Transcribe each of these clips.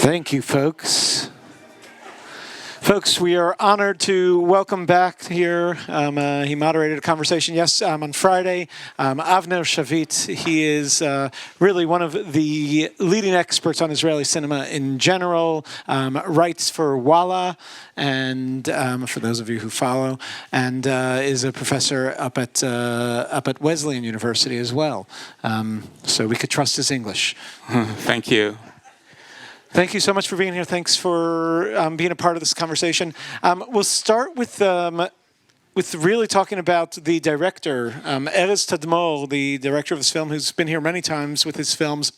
Thank you, folks. Folks, we are honored to welcome back here. He moderated a conversation, on Friday. Avner Shavit, he is really one of the leading experts on Israeli cinema in general, writes for Walla, and for those of you who follow, and is a professor up at Wesleyan University as well. So we could trust his English. Thank you. Thank you so much for being here. Thanks for being a part of this conversation. We'll start with really talking about the director, Erez Tadmor, the director of this film, who's been here many times with his films,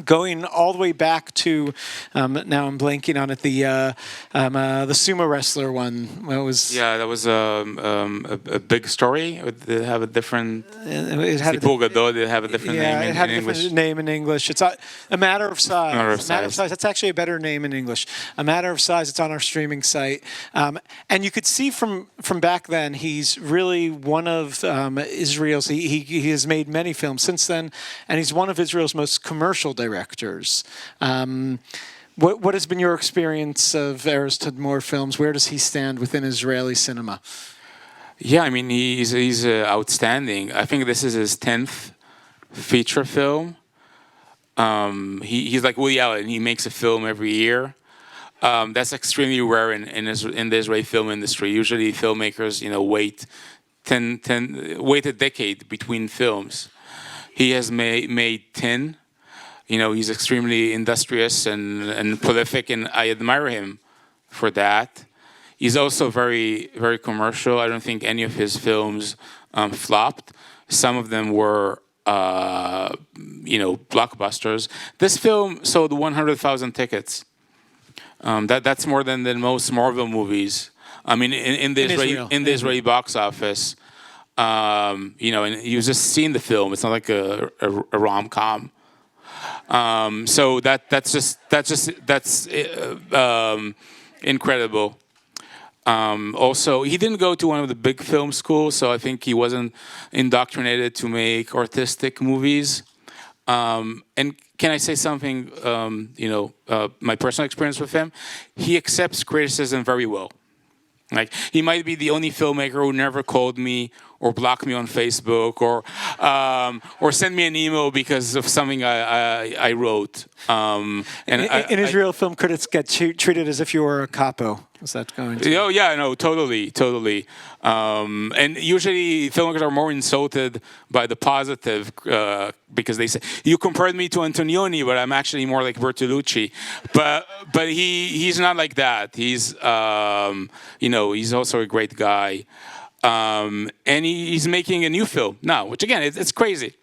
going all the way back to now I'm blanking on it, the sumo wrestler one. What was? Yeah, that was a big story. They have a different. It had They have a different name it had in a different English. name in English. It's a matter of size. Matter of Size. That's actually a better name in English. A Matter of Size. It's on our streaming site, and you could see from back then he's really one of Israel's. He has made many films since then, and he's one of Israel's most commercial directors. What has been your experience of Erez Tadmor films? Where does he stand within Israeli cinema? Yeah, I mean he's outstanding. I think this is his 10th feature film. He's like Woody Allen. He makes a film every year. That's extremely rare in the Israeli film industry. Usually filmmakers, wait a decade between films. He has made 10. He's extremely industrious and prolific, and I admire him for that. He's also very, very commercial. I don't think any of his films flopped. Some of them were, blockbusters. This film sold 100,000 tickets. That's more than most Marvel movies. I mean, in the Israeli box office. And you just seen the film. It's not like a rom-com. So that's incredible. Also, he didn't go to one of the big film schools, so I think he wasn't indoctrinated to make artistic movies. And can I say something? My personal experience with him, he accepts criticism very well. Like, he might be the only filmmaker who never called me or blocked me on Facebook or sent me an email because of something I wrote. In Israel, film critics get treated as if you were a capo. Is that going to? Oh yeah, no, totally. And usually filmmakers are more insulted by the positive because they say you compared me to Antonioni, but I'm actually more like Bertolucci. But he's not like that. He's he's also a great guy. And he's making a new film now, which again, it's crazy.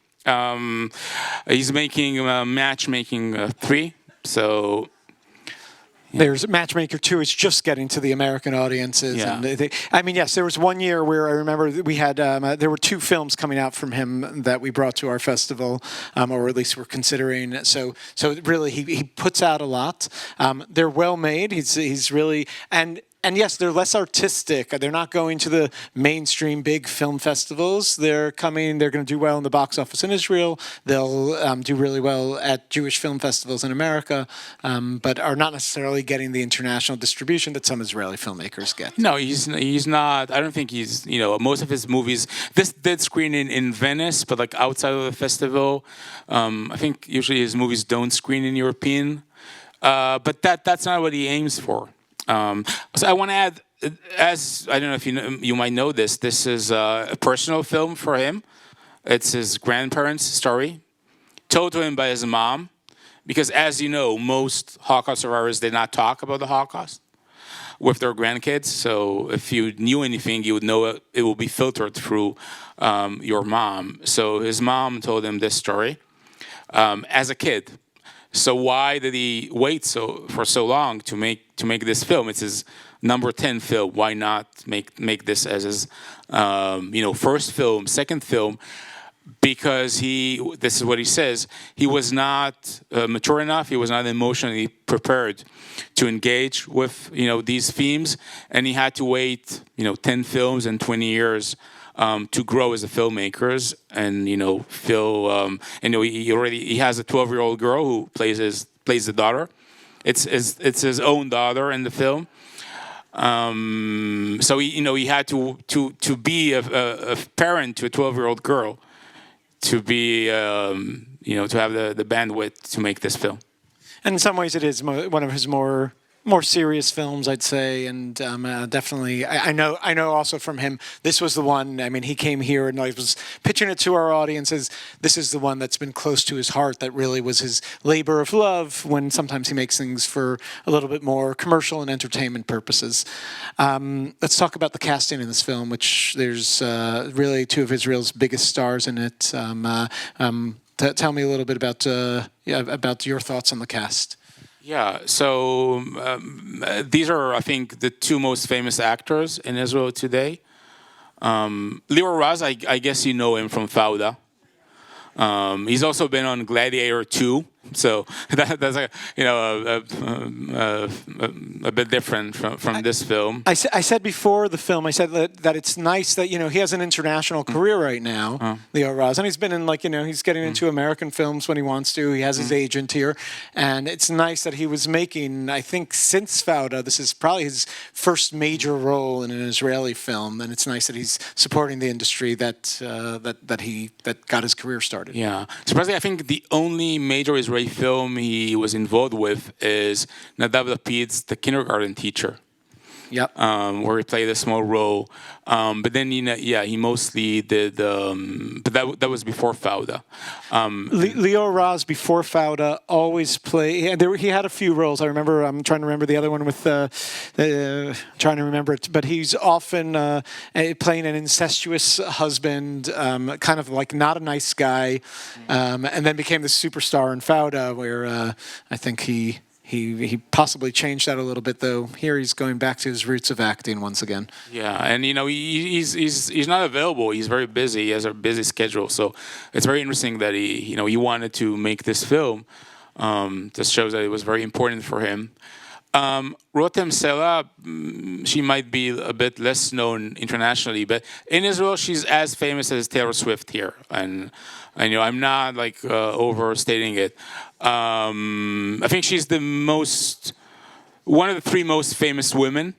He's making Matchmaking 3, so... There's Matchmaker 2 is just getting to the American audiences. Yeah. And yes, there was one year where I remember we had, there were 2 films coming out from him that we brought to our festival, or at least we're considering. So really, he puts out a lot. They're well made. He's really, and yes, they're less artistic. They're not going to the mainstream big film festivals. They're going to do well in the box office in Israel. They'll do really well at Jewish film festivals in America, but are not necessarily getting the international distribution that some Israeli filmmakers get. No, he's not. I don't think he's, most of his movies, this did screen in Venice, but like outside of the festival, I think usually his movies don't screen in European, but that's not what he aims for. So I want to add, as I don't know if you might know this is a personal film for him. It's his grandparents' story, told to him by his mom, because as you know, most Holocaust survivors did not talk about the Holocaust with their grandkids. So if you knew anything, you would know it will be filtered through your mom. So his mom told him this story as a kid. So why did he wait for so long to make this film? It's his number 10 film. Why not make this as his first film, second film? Because this is what he says, he was not mature enough. He was not emotionally prepared to engage with these themes, and he had to wait 10 films and 20 years to grow as a filmmaker, and feel he has a 12-year-old girl who plays the daughter, it's his own daughter in the film. So he had to be a parent to a 12-year-old girl to be to have the bandwidth to make this film. And in some ways, it is one of his more serious films, I'd say, and definitely, I know also from him, this was the one. I mean, he came here and I was pitching it to our audience as this is the one that's been close to his heart. That really was his labor of love. When sometimes he makes things for a little bit more commercial and entertainment purposes. Let's talk about the casting in this film, which there's really two of Israel's biggest stars in it. Tell me a little bit about your thoughts on the cast. Yeah, so these are, I think, the two most famous actors in Israel today. Lior Raz, I guess you know him from Fauda. He's also been on Gladiator 2, so that's a bit different from this film. I said before the film, I said that it's nice that he has an international career right now, Leo Raz, and he's been in he's getting into American films when he wants to. He has his agent here, and it's nice that he was making. I think since Fauda, this is probably his first major role in an Israeli film, and it's nice that he's supporting the industry that got his career started. Yeah, surprisingly, I think the only major Israeli film he was involved with is Nadav Lapid's The Kindergarten Teacher. Yep. Where he played a small role, but then he mostly did. But that was before Fauda. Leo Raz before Fauda always played. He had a few roles. I remember. I'm trying to remember the other one with trying to remember it. But he's often playing an incestuous husband, kind of like not a nice guy, and then became the superstar in Fauda, where I think he possibly changed that a little bit, though. Here he's going back to his roots of acting once again. Yeah, and he's not available. He's very busy. He has a busy schedule. So it's very interesting that he wanted to make this film. This shows that it was very important for him. Rotem Sela, she might be a bit less known internationally, but in Israel she's as famous as Taylor Swift here, and I'm not overstating it. I think she's one of the three most famous women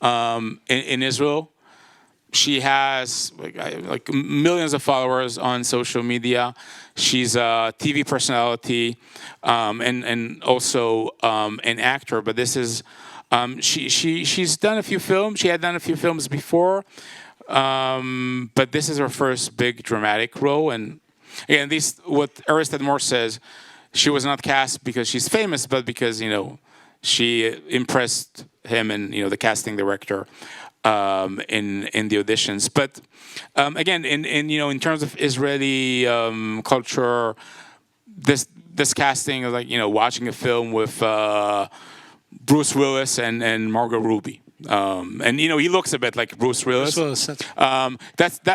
in Israel. She has like millions of followers on social media. She's a TV personality and also an actor. But this is she's done a few films. She had done a few films before, but this is her first big dramatic role. And again, what Aristide Moore says, she was not cast because she's famous, but because she impressed him and the casting director in the auditions. But again, in terms of Israeli culture, this casting is like watching a film with Bruce Willis and Margot Robbie. And he looks a bit like Bruce Willis. I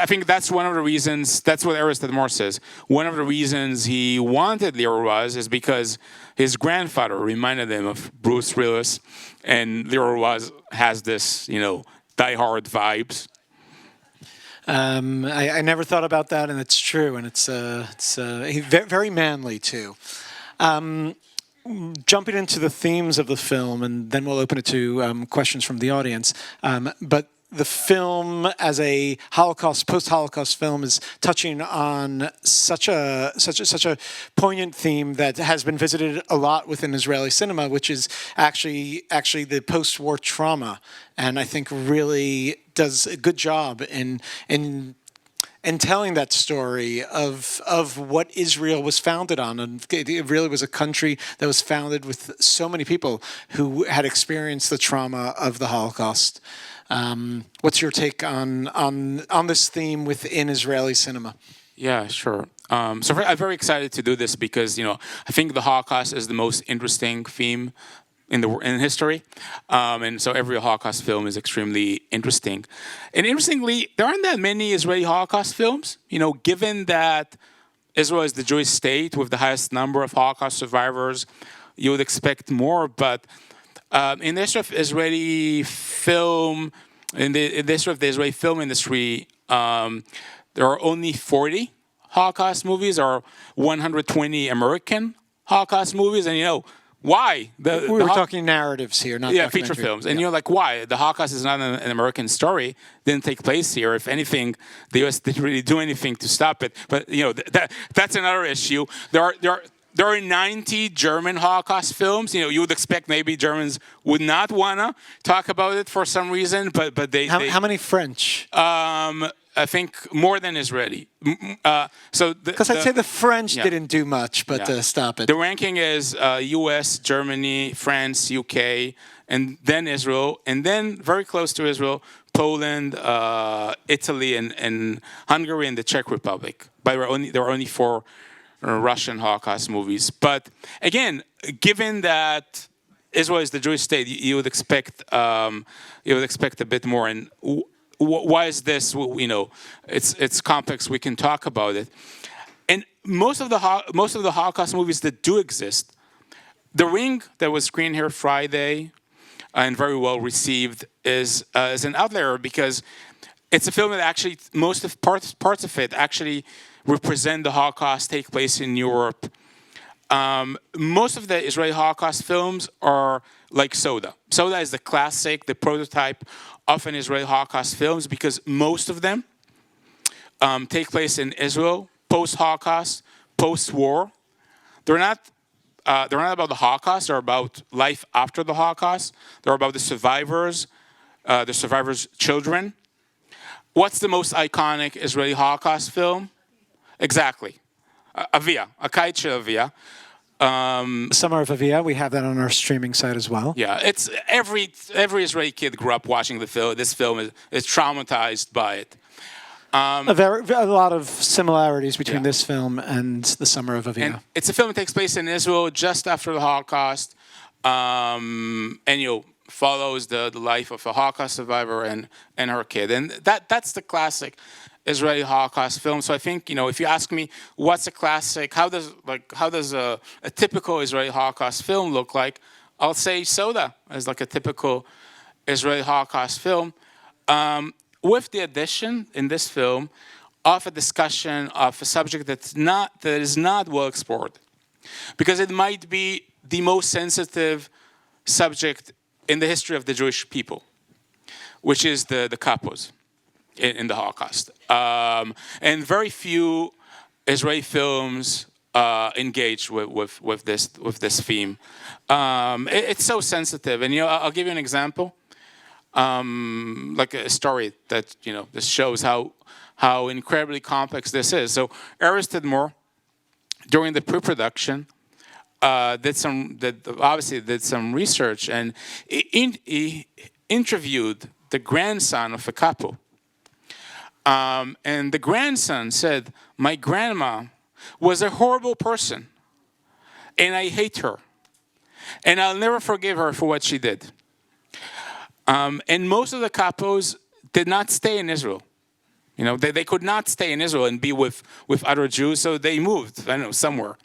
think that's one of the reasons. That's what Aristide Moore says. One of the reasons he wanted Leo Raz is because his grandfather reminded him of Bruce Willis, and Leo Raz has this, die-hard vibes. I never thought about that, and it's true, and it's very manly too. Jumping into the themes of the film, and then we'll open it to questions from the audience. But the film, as a post-Holocaust film, is touching on such a poignant theme that has been visited a lot within Israeli cinema, which is actually the post-war trauma, and I think really does a good job in telling that story of what Israel was founded on. And it really was a country that was founded with so many people who had experienced the trauma of the Holocaust. What's your take on this theme within Israeli cinema? Yeah, sure. So I'm very excited to do this because I think the Holocaust is the most interesting theme in history, and so every Holocaust film is extremely interesting. And interestingly, there aren't that many Israeli Holocaust films. Given that Israel is the Jewish state with the highest number of Holocaust survivors, you would expect more. But in the history of Israeli film, in the history of the Israeli film industry, there are only 40 Holocaust movies, or 120 American Holocaust movies, and why? We were talking narratives here, not feature documentary. films. And you're like, why? The Holocaust is not an American story. Didn't take place here. If anything, the U.S. didn't really do anything to stop it. But that's another issue. There are 90 German Holocaust films. You would expect maybe Germans would not wanna talk about it for some reason, but they. How many French? I think more than Israeli. Because I'd say the French didn't do much, but stop it. The ranking is U.S., Germany, France, U.K., and then Israel, and then very close to Israel, Poland, Italy, and Hungary, and the Czech Republic. But there were only 4 Russian Holocaust movies. But again, given that Israel is the Jewish state, you would expect a bit more. And why is this? It's complex. We can talk about it. And most of the Holocaust movies that do exist, The Ring, that was screened here Friday and very well received, is an outlier because it's a film that actually most of parts of it actually represent the Holocaust, take place in Europe. Most of the Israeli Holocaust films are like Soda. Soda is the classic, the prototype of an Israeli Holocaust films because most of them take place in Israel, post-Holocaust, post-war. They're not about the Holocaust. They're about life after the Holocaust. They're about the survivors' children. What's the most iconic Israeli Holocaust film? Exactly. Avia, Akai Avia. Summer of Avia, we have that on our streaming site as well. Yeah, it's every Israeli kid grew up watching this film is traumatized by it. A lot of similarities between this film and The Summer of Avia. And it's a film that takes place in Israel just after the Holocaust, and follows the life of a Holocaust survivor and her kid, and that's the classic Israeli Holocaust film. So I think if you ask me what's a classic, how does a typical Israeli Holocaust film look like, I'll say Soda as like a typical Israeli Holocaust film, with the addition in this film of a discussion of a subject that is not well explored, because it might be the most sensitive subject in the history of the Jewish people, which is the kapos in the Holocaust. And very few Israeli films engage with this theme. It's so sensitive, and I'll give you an example, like a story that this shows how incredibly complex this is. So Erez Tidmor, during the pre-production, did some research, and he interviewed the grandson of a couple. And the grandson said, "My grandma was a horrible person, and I hate her, and I'll never forgive her for what she did." And most of the capos did not stay in Israel. They could not stay in Israel and be with other Jews, so they moved, somewhere.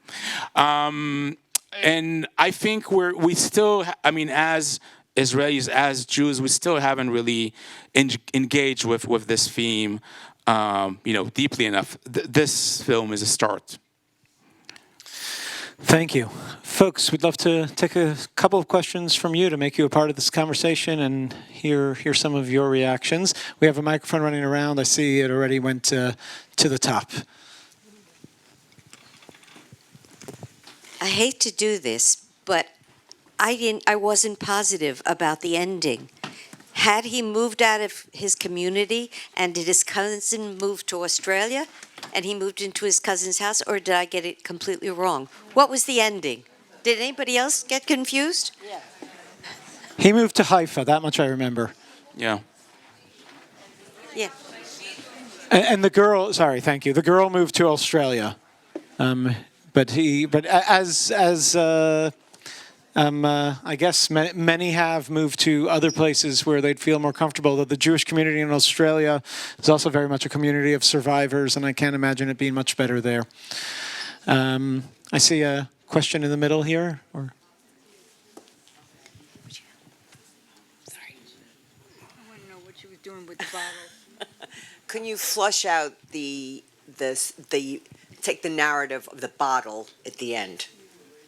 And I think we still, as Israelis, as Jews, we still haven't really engaged with this theme, deeply enough. This film is a start. Thank you. Folks, we'd love to take a couple of questions from you to make you a part of this conversation and hear some of your reactions. We have a microphone running around. I see it already went to the top. I hate to do this, but I wasn't positive about the ending. Had he moved out of his community, and did his cousin move to Australia, and he moved into his cousin's house, or did I get it completely wrong? What was the ending? Did anybody else get confused? Yeah. He moved to Haifa, that much I remember. Yeah. Yeah. And the girl, sorry, thank you. The girl moved to Australia. But I guess many have moved to other places where they'd feel more comfortable. Though the Jewish community in Australia is also very much a community of survivors, and I can't imagine it being much better there. I see a question in the middle here. Sorry. I want to know what you were doing with the bottle. Can you flush out take the narrative of the bottle at the end?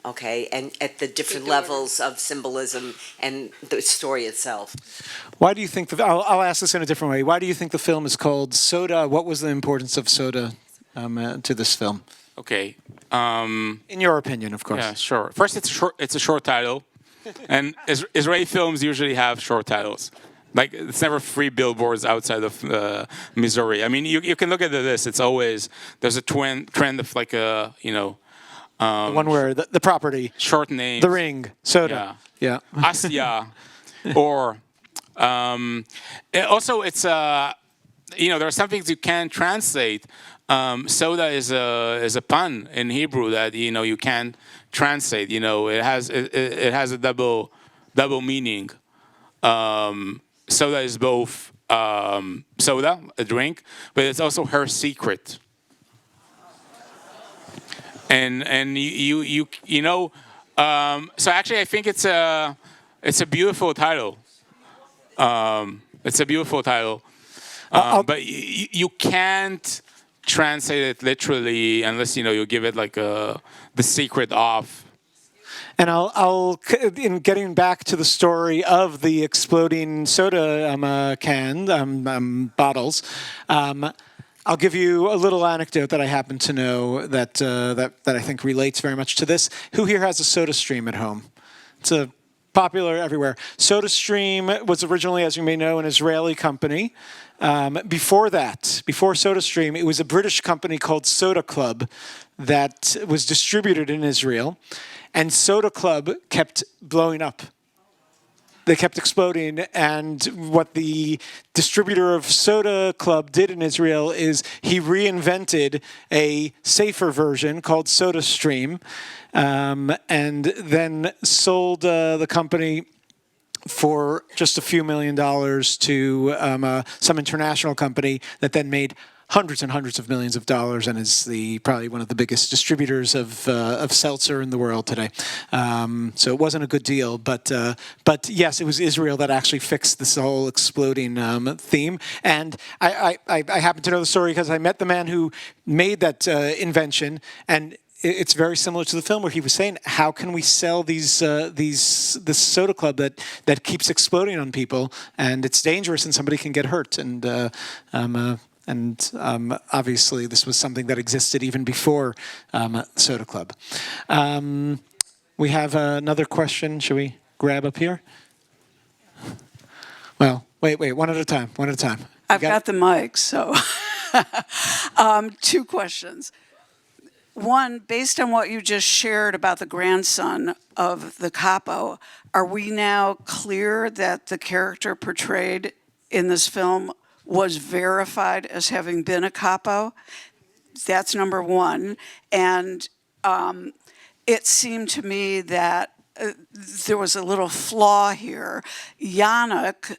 okay, and at the different The daughter. levels of symbolism and the story itself. Why do you think I'll ask this in a different way. Why do you think the film is called Soda? What was the importance of soda to this film? Okay. In your opinion, of course. Yeah, sure. First, it's a short title, and Israeli films usually have short titles. Like, it's never free billboards outside of Missouri. I mean, you can look at this. It's always there's a trend of like The one where the property, short names. the ring, soda. Yeah. Asya, or also it's there are some things you can't translate. Soda is a pun in Hebrew that you can't translate. It has a double meaning. Soda is both soda, a drink, but it's also her secret. And so actually I think it's a beautiful title. It's a beautiful title, but you can't translate it literally unless you give it like the secret of. And I'll in getting back to the story of the exploding soda bottles. I'll give you a little anecdote that I happen to know that I think relates very much to this. Who here has a Soda Stream at home? It's a popular everywhere. Soda Stream was originally, as you may know, an Israeli company. Before Soda Stream, it was a British company called Soda Club that was distributed in Israel. And Soda Club kept blowing up. They kept exploding, and what the distributor of Soda Club did in Israel is he reinvented a safer version called Soda Stream, and then sold the company for just a few $1 million to some international company that then made hundreds and hundreds of millions of dollars and is probably one of the biggest distributors of seltzer in the world today. So it wasn't a good deal, but yes, it was Israel that actually fixed this whole exploding theme. And I happen to know the story because I met the man who made that invention, and it's very similar to the film where he was saying, how can we sell this Soda Club that keeps exploding on people, and it's dangerous and somebody can get hurt. And obviously, this was something that existed even before Soda Club. We have another question. Should we grab up here? Well, wait, one at a time. I've got the mic, so 2 questions. One, based on what you just shared about the grandson of the capo, are we now clear that the character portrayed in this film was verified as having been a capo? That's number one. And it seemed to me that there was a little flaw here. Yannick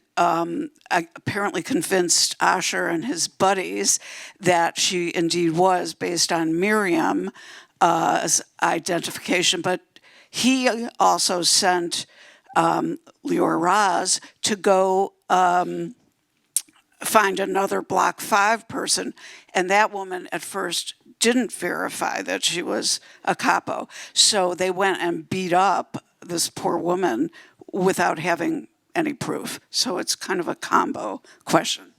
apparently convinced Asher and his buddies that she indeed was based on Miriam's identification, but he also sent Lior Raz to go find another Block 5 person, and that woman at first didn't verify that she was a capo. So they went and beat up this poor woman without having any proof. So it's kind of a combo question.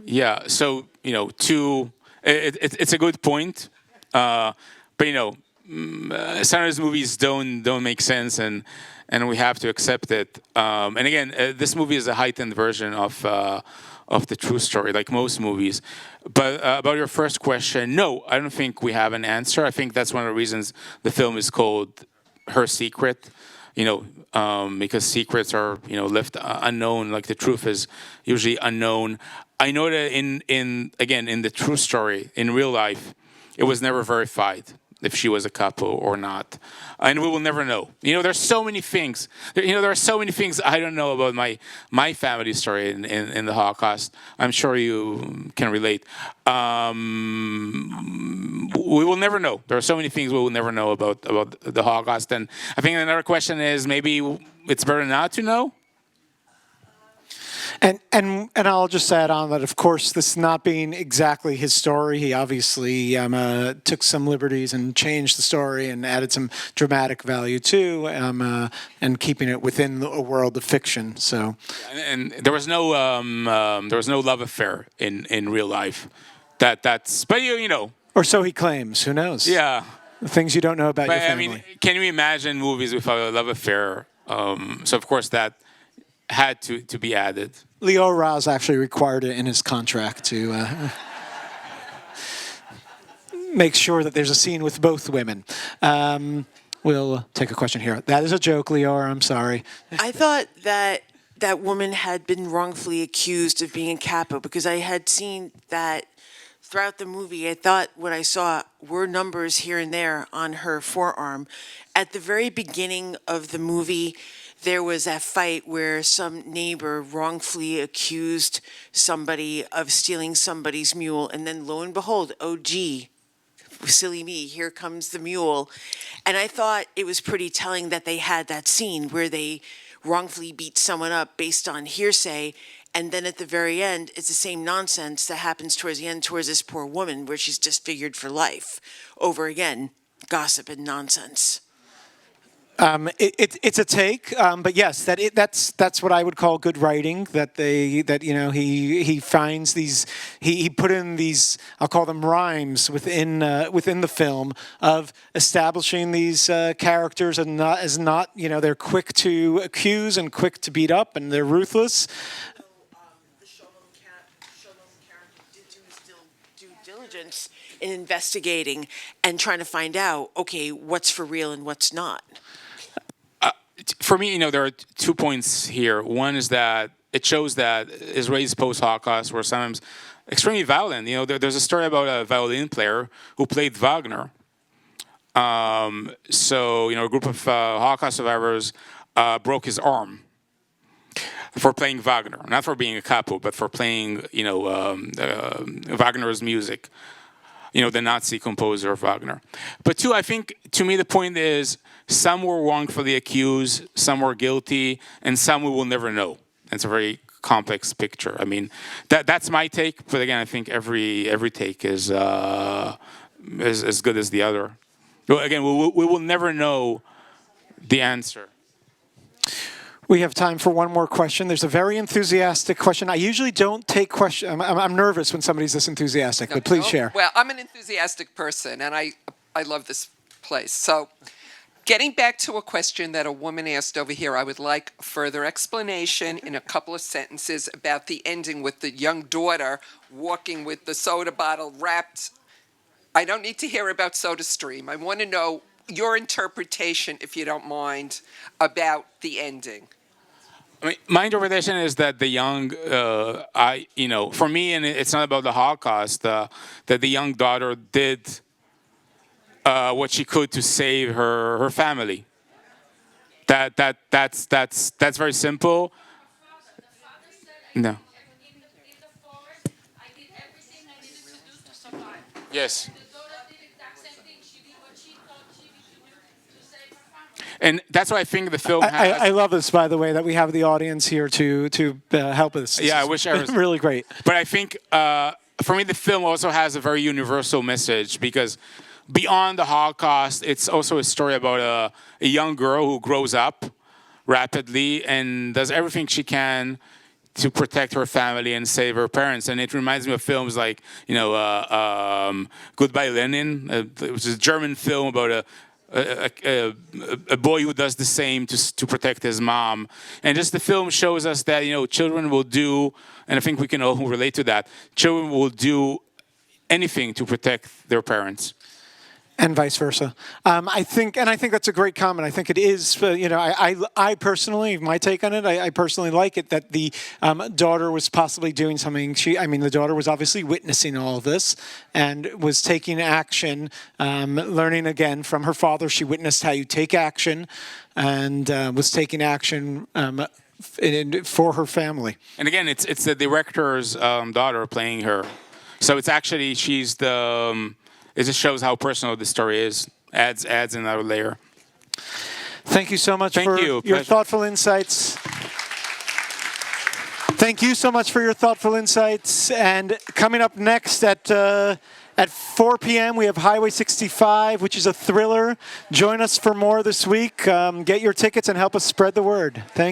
Yeah, so, it's a good point. But, sometimes movies don't make sense, and we have to accept it. And again, this movie is a heightened version of the true story, like most movies. But about your first question, no, I don't think we have an answer. I think that's one of the reasons the film is called Her Secret, because secrets are, left unknown, like the truth is usually unknown. I know that in the true story, in real life, it was never verified if she was a capo or not. And we will never know. There's so many things. There are so many things I don't know about my family story in the Holocaust. I'm sure you can relate. We will never know. There are so many things we will never know about the Holocaust. And I think another question is maybe it's better not to know. And I'll just add on that, of course, this not being exactly his story, he obviously took some liberties and changed the story and added some dramatic value too, and keeping it within a world of fiction. So, And there was no love affair in real life. But you know. or so he claims. Who knows? Yeah. The things you don't know about But your I family. mean, can you imagine movies without a love affair? So of course that had to be added. Leo Raz actually required it in his contract to make sure that there's a scene with both women. We'll take a question here. That is a joke, Leora. I'm sorry. I thought that that woman had been wrongfully accused of being a capo because I had seen that throughout the movie. I thought what I saw were numbers here and there on her forearm. At the very beginning of the movie, there was that fight where some neighbor wrongfully accused somebody of stealing somebody's mule, and then lo and behold, oh gee, silly me, here comes the mule. And I thought it was pretty telling that they had that scene where they wrongfully beat someone up based on hearsay, and then at the very end, it's the same nonsense that happens towards the end towards this poor woman where she's disfigured for life. Over again, gossip and nonsense. It's a take, but yes, that's what I would call good writing. He finds these, he put in these, I'll call them rhymes within the film of establishing these characters and not they're quick to accuse and quick to beat up and they're ruthless. The Shalom character did do his due diligence in investigating and trying to find out, okay, what's for real and what's not. For me, there are 2 points here. One is that it shows that Israelis post-Holocaust were sometimes extremely violent. There's a story about a violin player who played Wagner. So, a group of Holocaust survivors broke his arm for playing Wagner. Not for being a capo, but for playing, Wagner's music. The Nazi composer of Wagner. But two, I think, to me, the point is some were wrongfully accused, some were guilty, and some we will never know. It's a very complex picture. I mean, that's my take. But again, I think every take is as good as the other. Well, again, we will never know the answer. We have time for one more question. There's a very enthusiastic question. I usually don't take questions. I'm nervous when somebody's this enthusiastic, but please share. Well, I'm an enthusiastic person, and I love this place. So, getting back to a question that a woman asked over here, I would like further explanation in a couple of sentences about the ending with the young daughter walking with the soda bottle wrapped. I don't need to hear about SodaStream. I want to know your interpretation, if you don't mind, about the ending. I mean, my interpretation is that the young, for me, and it's not about the Holocaust, that the young daughter did what she could to save her family. That's very simple. No. Yes. And that's why I think the film has... I love this, by the way, that we have the audience here to help us. Yeah, I wish I was... really great. But I think, for me, the film also has a very universal message because beyond the Holocaust, it's also a story about a young girl who grows up rapidly and does everything she can to protect her family and save her parents. And it reminds me of films like, Goodbye Lenin, which is a German film about a boy who does the same to protect his mom. And just the film shows us that, children will do, and I think we can all relate to that, children will do anything to protect their parents. And vice versa. I think that's a great comment. I think it is, I personally, my take on it, I personally like it that the daughter was possibly doing something. The daughter was obviously witnessing all of this and was taking action, learning again from her father. She witnessed how you take action and was taking action for her family. And again, it's the director's daughter playing her. So it's actually, she's the... It just shows how personal the story is. Adds another layer. Thank you so much for your thoughtful insights. Thank you so much for your thoughtful insights. And coming up next at 4 p.m., we have Highway 65, which is a thriller. Join us for more this week. Get your tickets and help us spread the word. Thank you.